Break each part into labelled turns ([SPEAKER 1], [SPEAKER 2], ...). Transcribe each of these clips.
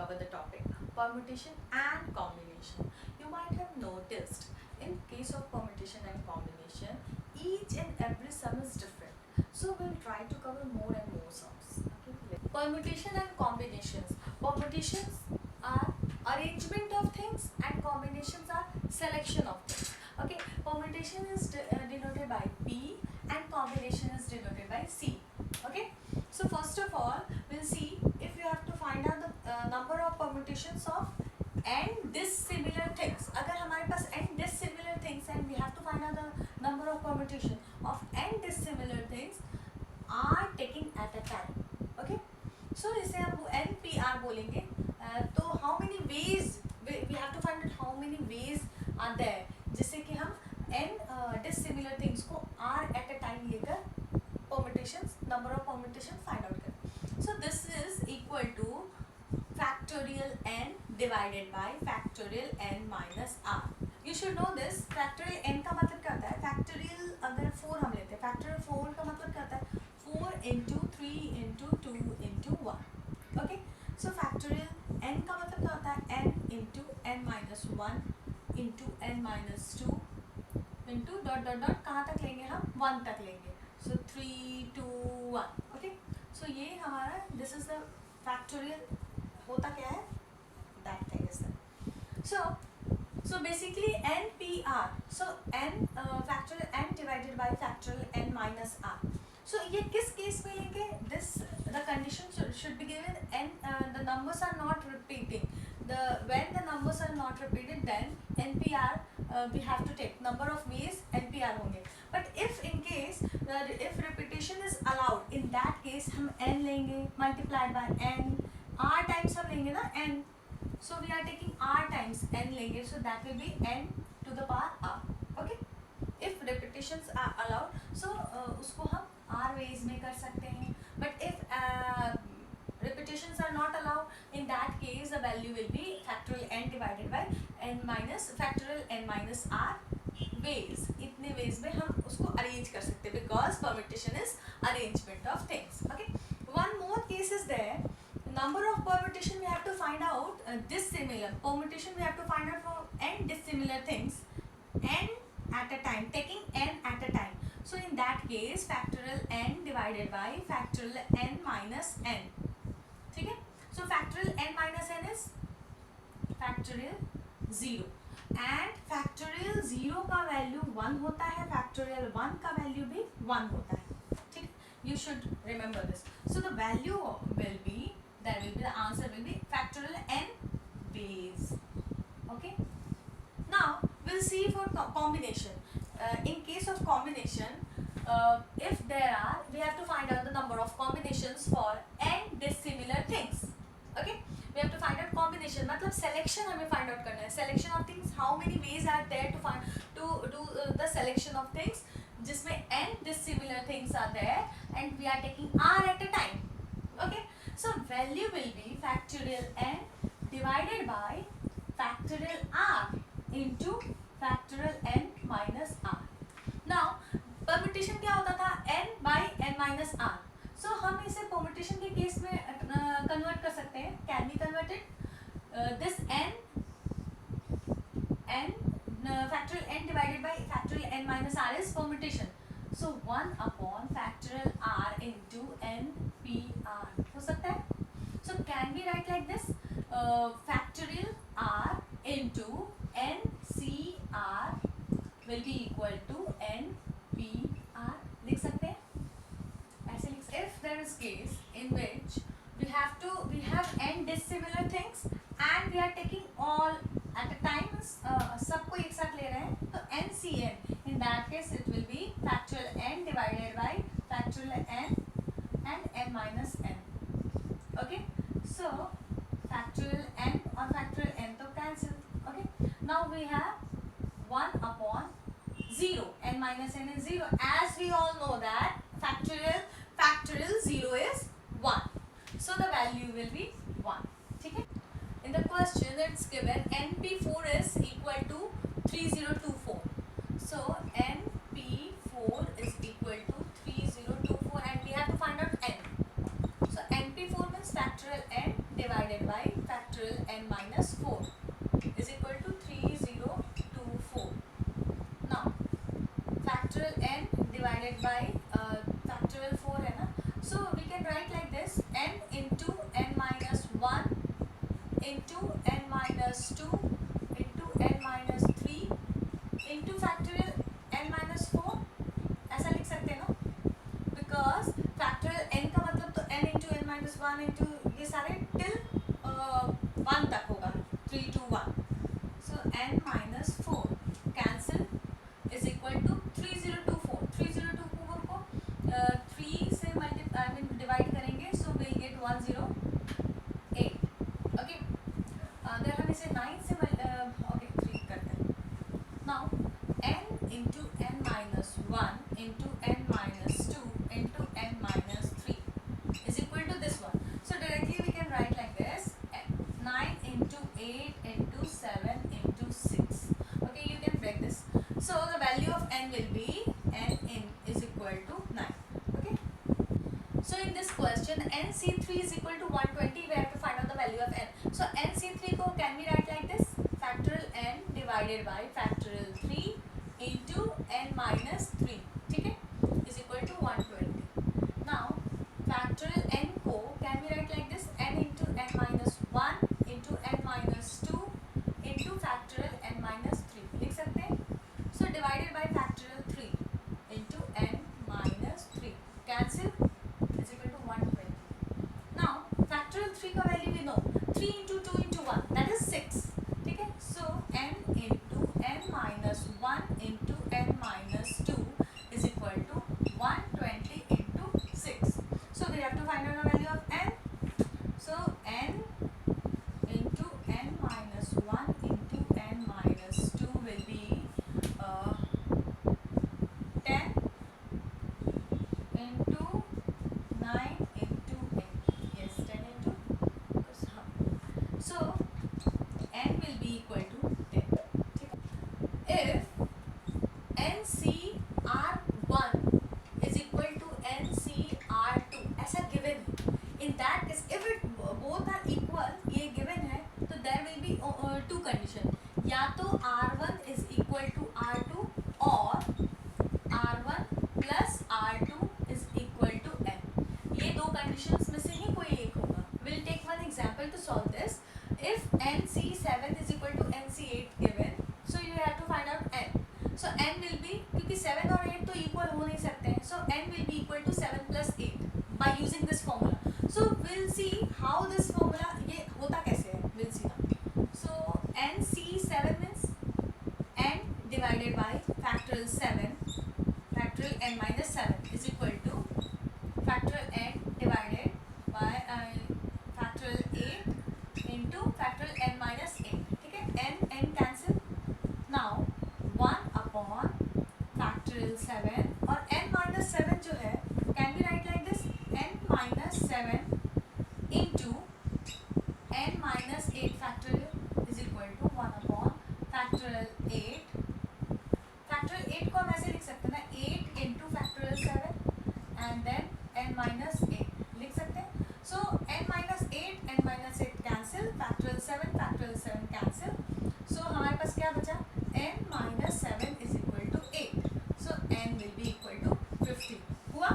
[SPEAKER 1] cover the topic permutation and combination. You might have noticed in case of permutation and combination, each and every sum is different. So we'll try to cover more and more sums. Okay? Permutation and combinations. Permutations are arrangement of things and combinations are selection of things. Okay, permutation is denoted by P and combination is denoted by C. Okay, so first of all we'll see if you have to find out the number of permutations of n dissimilar things. अगर हमारे पास n dissimilar things and we have to find out the number of permutation of n dissimilar things are taken at a time. Okay, so इसे हम NPR बोलेंगे. तो how many ways we have to find out how many ways are there जिससे कि हम n dissimilar things को r at a time लेकर permutations number of permutations find out करें. So this is equal to factorial n divided by factorial n minus r. You should know this. Factorial n का मतलब क्या होता है? Factorial अगर 4 हम लेते हैं, factorial 4 का मतलब क्या होता है? 4 into 3 into 2 into 1. Okay? So factorial n का मतलब क्या होता है? n into n minus 1 into n minus 2 into dot dot dot कहाँ तक लेंगे हम? 1 तक लेंगे. So 3 2 1. Okay? So ये हमारा this is the factorial होता क्या है? That thing is there. So basically NPR. So n factorial n divided by factorial n minus r. So ये किस केस में लेंगे? This the condition should be given n the numbers are not repeating. When the numbers are not repeated, then NPR we have to take number of ways NPR होंगे. But if in case if repetition is allowed, in that case हम n लेंगे multiplied by n, r times हम लेंगे ना n. So we are taking r times n लेंगे, so that will be n to the power r. Okay? If repetitions are allowed, so उसको हम r ways में कर सकते हैं. But if repetitions are not allowed, in that case the value will be factorial n divided by n minus factorial n minus r ways. इतने ways में हम उसको arrange कर सकते हैं because permutation is arrangement of things. Okay? One more case is there. Number of permutation we have to find out dissimilar permutation we have to find out for n dissimilar things, n at a time, taking n at a time. So in that case factorial n divided by factorial n minus n. ठीक है? So factorial n minus n is factorial 0 and factorial 0 का value 1 होता है, factorial 1 का value भी 1 होता है. ठीक है? You should remember this. So the value will be, that will be the answer will be factorial n ways. Okay? Now we'll see for combination. In case of combination, if there are, we have to find out the number of combinations for n dissimilar things. Okay? We have to find out combination. मतलब selection हमें find out करना है. Selection of things. How many ways are there to do the selection of things? जिसमें n dissimilar things are there and we are taking r at a time. Okay? So value will be factorial n divided by factorial r into factorial n minus r. Now permutation क्या होता था? n by n minus r. So हम इसे permutation के case में convert कर सकते हैं. Can be converted. This n factorial n divided by factorial n minus r is permutation. So 1 upon factorial r into n p r हो सकता है. So can we write like this? Factorial r into n c r will be equal to n p r. लिख सकते हैं? ऐसे लिख सकते हैं. If there is case in which we have n dissimilar things and we are taking all at a time, सबको एक साथ ले रहे हैं, तो NCN. In that case it will be factorial n divided by factorial n and n minus n. Okay? So factorial n और factorial n तो cancel. Okay? Now we have 1 upon 0. n minus n is 0. As we all know that factorial 0 is 1. So the value will be 1. ठीक है? In the question it's given NP4 is equal to 3024. So NP4 is equal to 3024 and we have to find out n. So NP4 means factorial n divided by factorial n minus 4 is equal to 3024. Now factorial n divided by factorial 4 है ना, so we can write like this: n into n minus 1 into n minus 2 into n minus 3 into factorial n minus 4. ऐसा लिख सकते हैं ना, because factorial n का मतलब तो n into n minus 1 into ये सारे टिल 1 तक होगा, 3 to 1. So n minus 4 cancel is equal to 3024. 3024 को 3 से डिवाइड करेंगे, सो विल गेट 108. ओके, अगर हम इसे 9 से 3 करते हैं, now n into n minus 1 into n minus 2 into n minus 3 is equal to this one. So directly we can write like this: 9 into 8 into 7 into 6. Okay, you can break this. So the value of n will be n in is equal to 9. Okay. So in this question nc3 is equal to 120. We have to find out the value of n. So nc3 को can we write like this: factorial n divided by factorial 3 into n minus 3. ठीक है, is equal to 120. Now factorial n को can we write like this: n into n minus 1 into n minus 2 into factorial n minus 3 लिख सकते हैं. So divided by factorial 3 into n minus 3 cancel is equal to 120. Now factorial 3 का value we know, 3 into 2 into 1 that is 6. ठीक है, so n into n minus 1 into n minus 2 is equal to 120 into 6. So we have to find out the value of n. So n into n minus 1 into n minus 2 will be 10 into 9 into 8. Yes, 10 into. So n will be equal to 10. If NCR1 is equal to NCR2 ऐसा given है, in that case if it both are equal, ये given है, तो there will be two condition: या तो R1 is equal to R2 और R1 plus R2 is equal to N. ये दो conditions में से ही कोई एक होगा. We'll take one example to solve this. If NC7 is equal to NC8 given, so you have to find out N. So n will be, क्योंकि 7 और 8 तो इक्वल हो नहीं सकते हैं, so n will be equal to 7 plus 8 by using this formula. So we'll see how this formula ये होता कैसे है. We'll see now. So nc7 means n divided by factorial 7 factorial n minus 7 is equal to factorial n divided by factorial 8 into factorial n minus 8. ठीक है, n cancel. Now 1 upon factorial 7 और n minus 7 जो है can we write like this: n minus 7 into n minus 8 factorial is equal to 1 upon factorial 8. factorial 8 को हम ऐसे लिख सकते हैं ना, 8 into factorial 7 and then n minus 8 लिख सकते हैं. So n minus 8 n minus 8 cancel, factorial 7 cancel. So हमारे पास क्या बचा? n minus 7 is equal to 8. So n will be equal to 50. हुआ?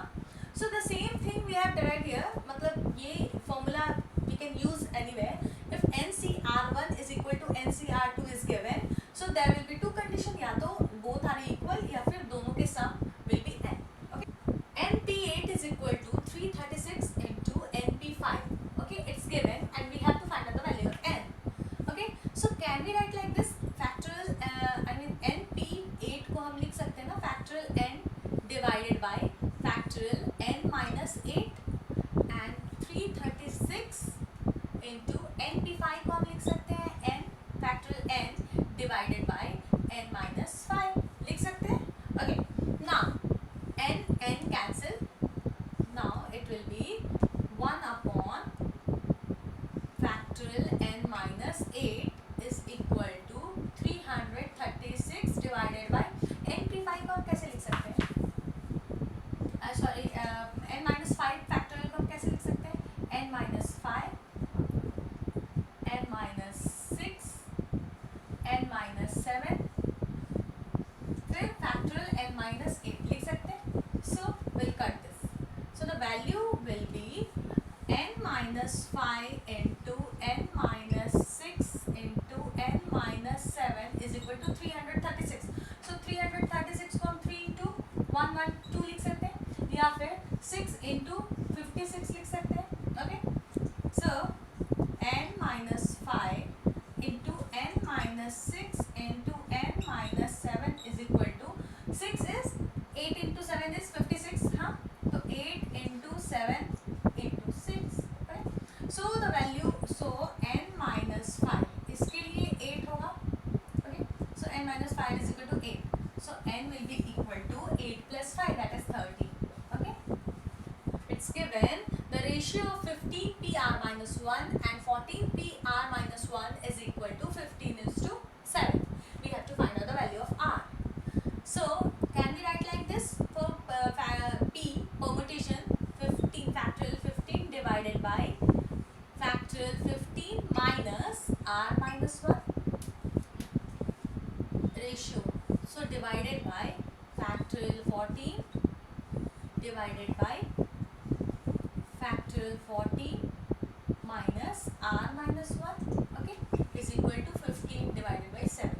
[SPEAKER 1] So the same thing we have derived here. मतलब ये formula we can use anywhere. If NCR1 is equal to NCR2 is given, so there will be two condition: या तो both are equal या फिर दोनों के sum will be n. Okay. NP8 is equal to 336 into NP5. Okay, it's given and we have to find out the value of n. Okay, so can we write like this: factorial NP8 को हम लिख सकते हैं ना, factorial n divided by factorial n minus 8 and 336 into NP5 को हम लिख सकते हैं n factorial n divided by n minus 5 लिख सकते हैं. Okay, now n cancel. Now it will be 1 upon factorial n minus 8 is equal to 336 divided by NP5 को हम कैसे लिख सकते हैं? minus 5 into n minus 6 into n minus 7 is equal to 336. So 336 को हम 3 into 112 लिख सकते हैं या फिर 6 into 56 लिख सकते हैं. Okay, so n minus 5 into n minus 6 into n minus 7 is equal to 6 is 8 into 7 is 56. हाँ, तो 8 into 7 into 6. right? So the value, so n minus 5 इसके लिए 8 होगा. okay, so n minus 5 is equal to 8. So n will be equal to 8 plus 5, that is 30. Okay, it's given the ratio of 15 PR minus 1 and 14 PR minus 1 is equal to 15:7. We have to find out the value of R. So can we write like this for P permutation 15 factorial 15 divided by factorial 15 minus R minus 1 ratio. So divided by factorial 14 divided by factorial 14 minus R minus 1, okay, is equal to 15 divided by 7.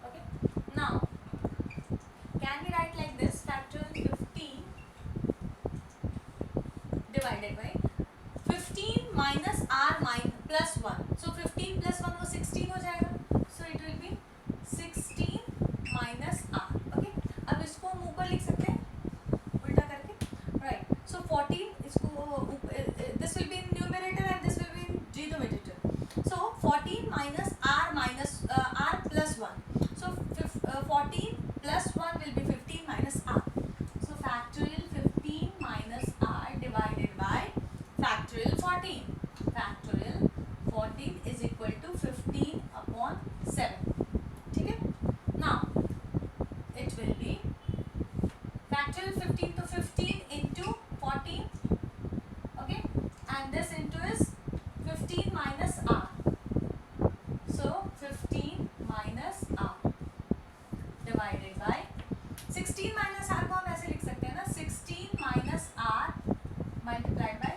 [SPEAKER 1] Okay, now can we write like this factorial 15 divided by 15 minus R plus 1. So 15 plus 1 वो 16 हो जाएगा. So it will be 16 minus R. Okay, अब इसको हम ऊपर लिख सकते हैं उल्टा करके. Right, so 14 इसको this will be in numerator and this will be in denominator. So 14 minus R plus 1. So 14 plus 1 will be 15 minus R. So factorial 15 minus R divided by factorial 14. Factorial 14 is equal to 15 upon 7. ठीक है. Now it will be factorial 15 to 15 into 14. Okay, and this into is 15 minus R. So 15 minus R divided by 16 minus R को हम ऐसे लिख सकते हैं ना, 16 minus R multiplied by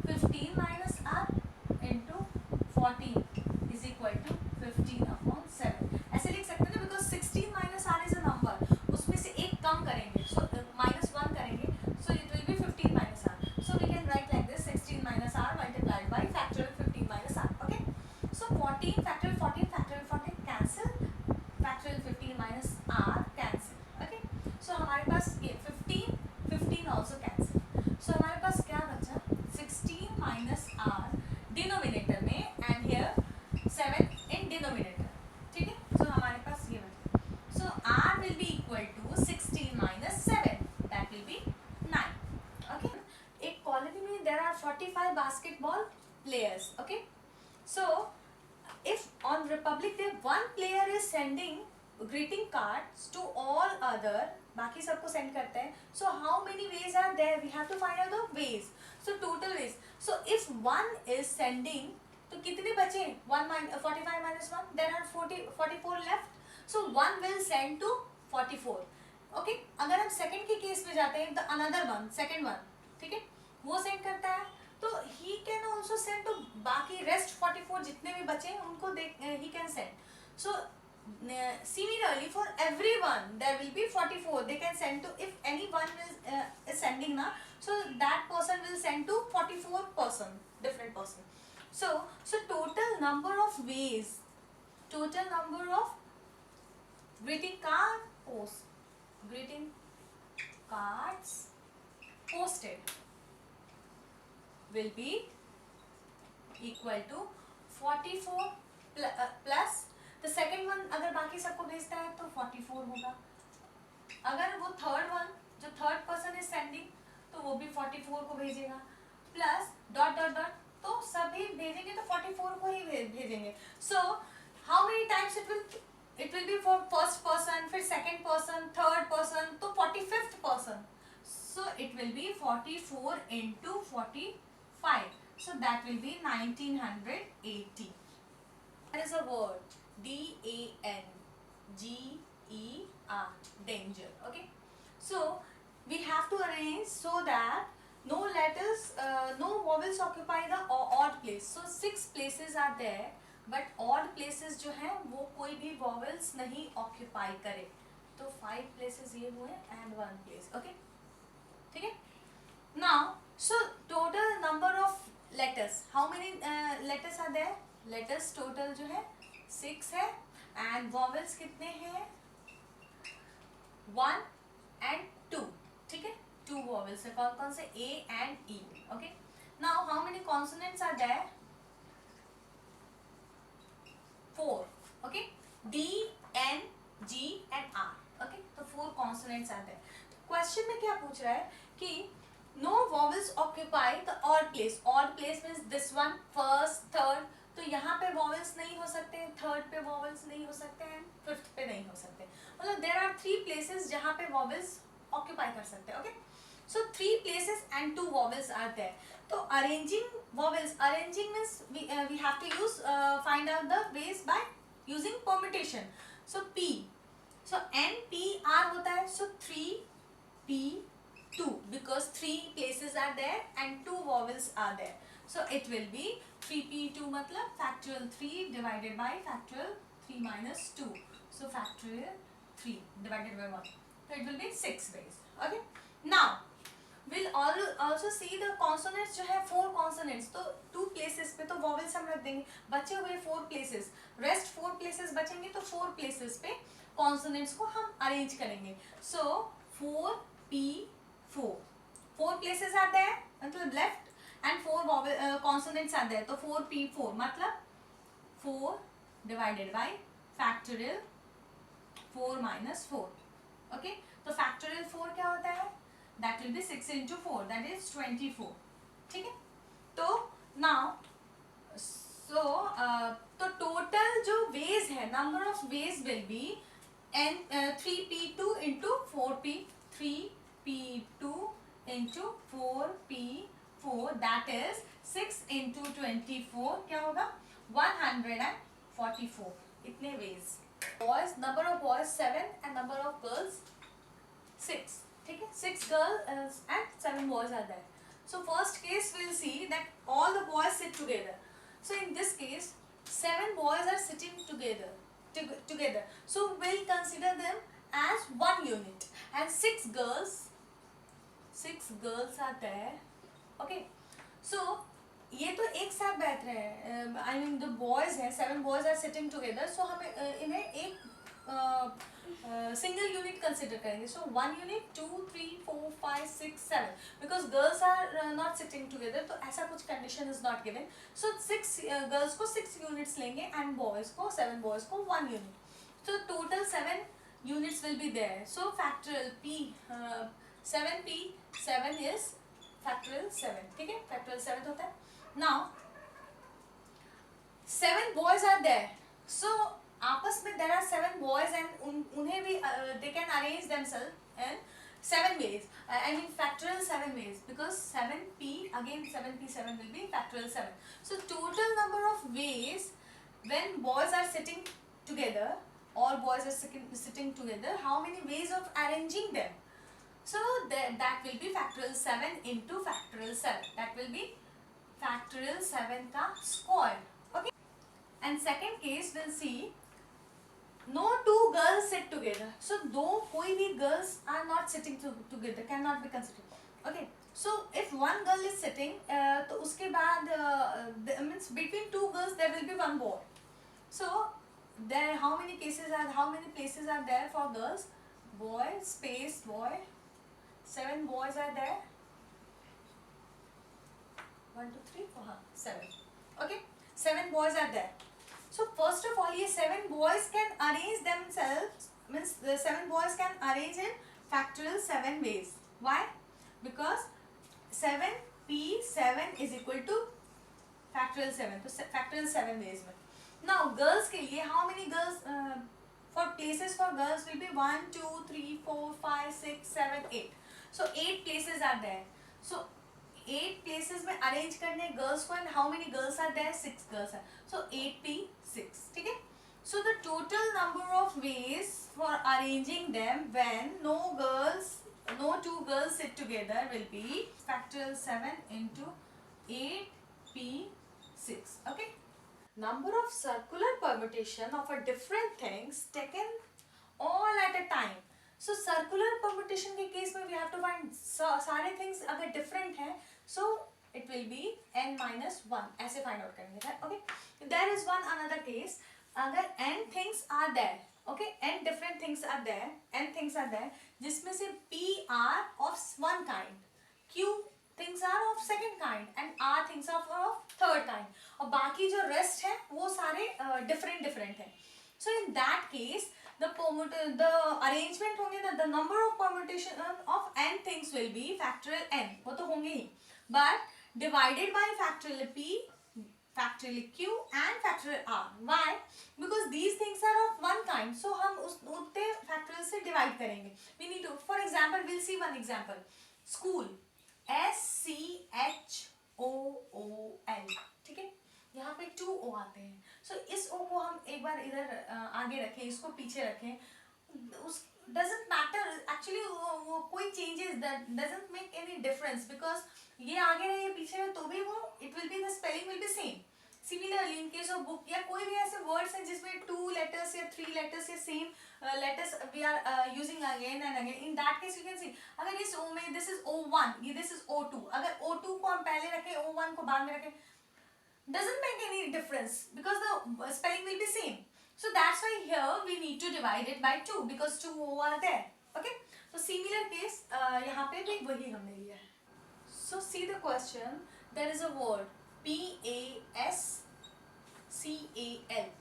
[SPEAKER 1] 15 minus R into 14 is equal to 15 upon 7. ऐसे लिख सकते हैं ना, because 16 minus R is a number. उसमें से एक कम करेंगे, so minus 1 करेंगे, so it will be 15 minus R. So we can write like this 16 minus R multiplied by factorial 15 minus R. Okay, so 14 factorial 14 cancel, factorial 15 minus R cancel. Okay, so हमारे पास ये 15 also cancel. So हमारे पास क्या बचा, 16 minus R denominator में and here 7 in denominator. ठीक है, so हमारे पास ये बचा. So R will be equal to 16 minus 7, that will be 9. Okay, एक colony में there are 45 basketball players. Okay, so if on Republic Day one player is sending greeting cards to all other, बाकी सबको send करते हैं, so how many ways are there? We have to find out the ways. So total ways. So if one is sending, तो कितने बचे? 45 minus 1, there are 44 left. So one will send to 44. Okay, अगर हम second के case में जाते हैं, the another one, second one, ठीक है, वो send करता है, तो he can also send to बाकी rest 44 जितने भी बचे उनको he can send. So similarly for everyone there will be 44 they can send to. If anyone is sending na, so that person will send to 44 person, different person. So total number of ways, total number of greeting cards posted will be equal to 44 plus the second one. अगर बाकी सबको भेजता है तो 44 होगा. अगर वो third one, जो third person is sending, तो वो भी 44 को भेजेगा, plus dot dot dot, तो सभी भेजेंगे तो 44 को ही भेजेंगे. So how many times it will be for first person, फिर second person, third person, तो 45th person. So it will be 44 into 45. So that will be 1980. There is a word DANGER, danger. Okay. So we have to arrange so that no letters, no vowels occupy the odd place. So 6 places are there, but odd places जो हैं वो कोई भी vowels नहीं occupy करे. तो 5 places ये हुए and 1 place. Okay, ठीक है. Now, so total number of letters, how many letters are there? Letters total जो है 6 है and vowels कितने हैं? 1 and 2. ठीक है, 2 vowels है. कौन कौन से? A and E. Okay. Now how many consonants are there? 4. Okay. D, N, G and R. Okay. तो 4 consonants are there. Question में क्या पूछ रहा है कि no vowels occupy the odd place. Odd place means this one, first, third. तो यहाँ पे vowels नहीं हो सकते, थर्ड पे vowels नहीं हो सकते एंड फिफ्थ पे नहीं हो सकते. मतलब there are 3 places जहाँ पे vowels occupy कर सकते हैं. Okay, so 3 places and 2 vowels are there. तो arranging vowels, arranging means we have to use find out the ways by using permutation. So P, so N P R होता है. So 3 P 2 because 3 places are there and 2 vowels are there. So it will be 3p2 मतलब factorial 3 divided by factorial 3 minus 2. So factorial 3 divided by 1. So it will be 6 ways. Okay. Now we'll also see the consonants जो है 4 consonants. तो 2 places पे तो vowels हम रख देंगे. बचे हुए 4 places, rest 4 places बचेंगे तो 4 places पे consonants को हम arrange करेंगे. So 4p4. 4 places are there मतलब left and 4 vowel consonants are there. तो 4p4 मतलब 4 divided by factorial 4 minus 4. Okay, तो factorial 4 क्या होता है? That will be 6 into 4, that is 24. ठीक है. तो now so तो total जो ways है, number of ways will be n 3p2 into 4p, 3p2 into 4p4, that is 6 into 24 क्या होगा? 144. इतने ways. Boys, number of boys 7 and number of girls 6. ठीक है, 6 girls and 7 boys are there. So first case we'll see that all the boys sit together. So in this case 7 boys are sitting together. So we'll consider them as one unit and 6 girls are there. Okay, so ये तो एक साथ बैठ रहे हैं. I mean the boys हैं, 7 boys are sitting together. So हमें इन्हें एक single unit consider करेंगे. So 1 unit, 2, 3, 4, 5, 6, 7. Because girls are not sitting together, तो ऐसा कुछ condition is not given. So 6 girls को 6 units लेंगे and boys को 7 boys को 1 unit. So total 7 units will be there. So factorial p 7p 7 is factorial 7. ठीक है, factorial 7 होता है. Now 7 boys are there. So आपस में there are 7 boys and उन्हें भी they can arrange themselves in 7 ways. I mean factorial 7 ways because 7p again 7p7 will be factorial 7. So total number of ways when boys are sitting together, all boys are sitting together, how many ways of arranging them? So that will be factorial 7 into factorial 7. That will be factorial 7 का square. Okay. And second case we'll see no 2 girls sit together. So दो कोई भी girls are not sitting together, cannot be considered. Okay. So if one girl is sitting, तो उसके बाद means between 2 girls there will be 1 boy. So there how many places are there for girls? Boy space boy. 7 boys are there. 1, 2, 3, 4, 7. Okay, 7 boys are there. So first of all, ये 7 boys can arrange themselves. Means the 7 boys can arrange in factorial 7 ways. Why? Because 7p7 is equal to factorial 7. तो factorial 7 ways में. Now girls के लिए how many girls? For places for girls will be 1, 2, 3, 4, 5, 6, 7, 8. So 8 places are there. So 8 places में arrange करने girls को and how many girls are there? 6 girls are. So 8p6. ठीक है? So the total number of ways for arranging them when no girls no two girls sit together will be factorial 7 into 8p6. Okay. Number of circular permutation of a different things taken all at a time. So circular permutation के case में we have to find सारे things अगर different हैं, so it will be n minus 1 ऐसे find out करेंगे. Okay. There is one another case. अगर n things are there, okay, n different things are there, जिसमें से p are of one kind, q things are of second kind and r things are of third kind, और बाकी जो rest है वो सारे different हैं. So in that case the arrangement होंगे ना, the number of permutation of n things will be factorial n, वो तो होंगे ही, but divided by factorial p, factorial q and factorial r. Why? Because these things are of one kind, so हम उतने factorial से divide करेंगे. We need to, for example, we'll see one example. School, SCHOOL, ठीक है, यहाँ पे 2 O आते हैं. So इस O को हम एक बार इधर आगे रखें, इसको पीछे रखें, उस doesn't matter actually, वो कोई changes that doesn't make any difference because ये आगे रहे ये पीछे रहे तो भी वो it will be, the spelling will be same. Similarly in case of book या कोई भी ऐसे words हैं जिसमें 2 letters या 3 letters या same letters we are using again and again, in that case you can see अगर इस O में this is O1, ये this is O2, अगर O2 को हम पहले रखें O1 को बाद में रखें, doesn't make any difference because the spelling will be same. So that's why here we need to divide it by 2 because 2 O are there. Okay. So similar case यहाँ पे भी वही हमने लिया है. So see the question. There is a word PASCAL,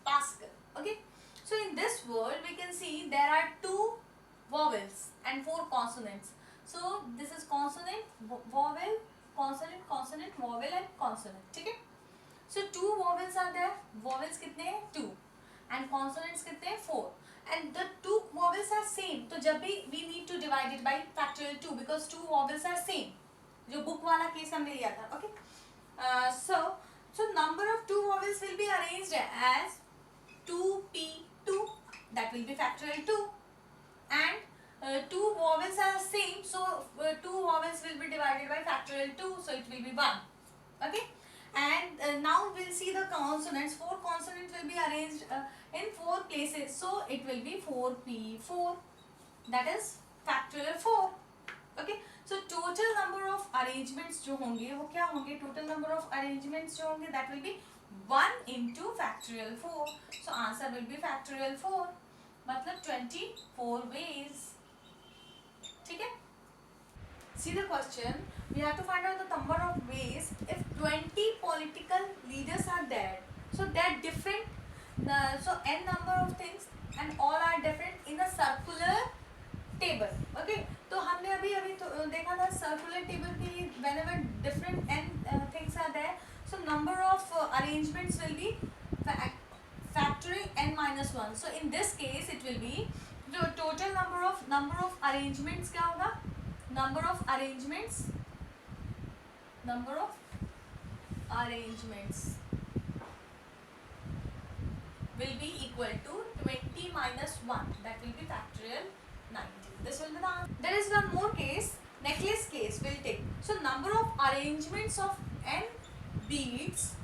[SPEAKER 1] Pascal. Okay. So in this word we can see there are 2 vowels and 4 consonants. So this is consonant, vowel, consonant, consonant, vowel and consonant. ठीक है. So 2 vowels are there. Vowels कितने हैं? 2. And consonants कितने हैं? 4. And the 2 vowels are same. तो जब भी we need to divide it by factorial 2 because 2 vowels are same. जो book वाला case हमने लिया था. Okay. So number of 2 vowels will be arranged as 2p2. That will be factorial 2. And 2 vowels are same. So 2 vowels will be divided by factorial 2. So it will be 1. Okay. And now we'll see the consonants. 4 consonants will be arranged in 4 places. So it will be 4p4. That is factorial 4. Okay. So total number of arrangements जो होंगे वो क्या होंगे? Total number of arrangements जो होंगे that will be 1 into factorial 4. So answer will be factorial 4. मतलब 24 ways. ठीक है? See the question. We have to find out the number of ways if 20 political leaders are there. So they are different. So n number of things and all are different in a circular table. Okay. तो हमने अभी तो देखा था circular table के लिए whenever different n things are there. So number of arrangements will be factorial n minus 1. So in this case it will be the total number of arrangements क्या होगा? Number of arrangements will be equal to 20 minus 1. That will be factorial 90. This will be the answer. There is one more case, necklace case we'll take. So number of arrangements of n beads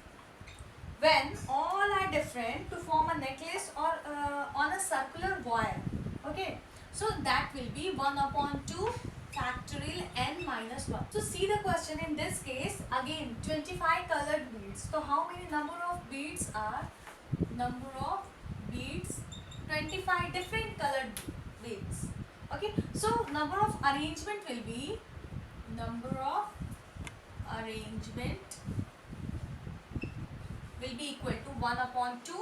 [SPEAKER 1] when all are different to form a necklace or on a circular wire. Okay. So that will be 1/2 factorial n minus 1. So see the question in this case again 25 colored beads. So how many number of beads are? Number of beads 25 different colored beads. Okay. So number of arrangement will be equal to 1/2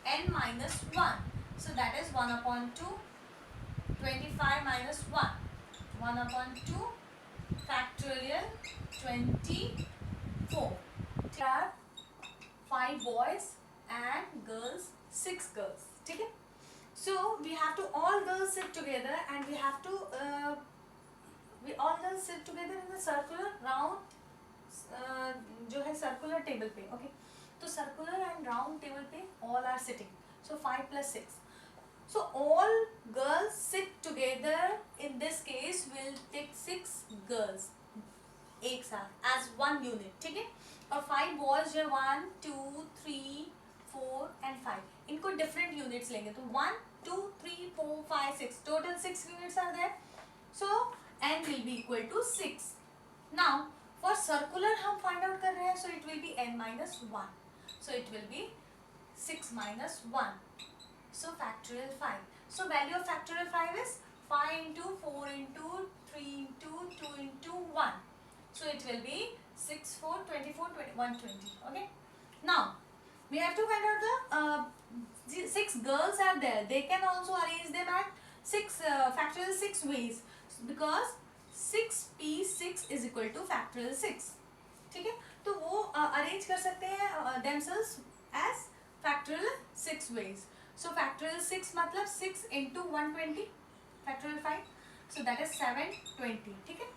[SPEAKER 1] n minus 1. So that is 1/2 25 minus 1. 1/2 factorial 24. There are 5 boys and girls, 6 girls. ठीक है? So we have to all girls sit together and we have to we all girls sit together in the circular round जो है circular table पे. Okay. तो circular and round table पे all are sitting. So 5 plus 6. So all girls sit together. In this case we'll take 6 girls एक साथ as one unit, ठीक है. और 5 boys जो 1 2 3 4 and 5 इनको different units लेंगे. तो 1 2 3 4 5 6 total 6 units are there. So n will be equal to 6. Now for circular हम find out कर रहे हैं, so it will be n minus 1. So it will be 6 minus 1. So factorial 5. So value of factorial 5 is 5 into 4 into 3 into 2 into 1. So it will be 6 4 24 120. Okay. Now we have to find out the 6 girls are there. They can also arrange them at 6 factorial 6 ways, because 6p6 is equal to factorial 6. ठीक है. तो वो arrange कर सकते हैं themselves as factorial 6 ways. So factorial 6 मतलब 6 into 120 factorial 5. So that is 720. ठीक है.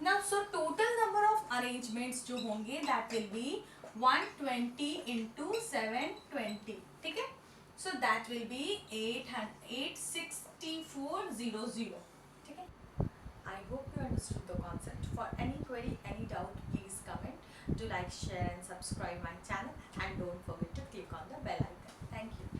[SPEAKER 1] Now so total number of arrangements जो होंगे that will be 120 into 720. ठीक है. So that will be 86400. ठीक है. I hope you understood the concept. For any query, any doubt, please comment. Do like, share and subscribe my channel, and don't forget to click on the bell icon. Thank you.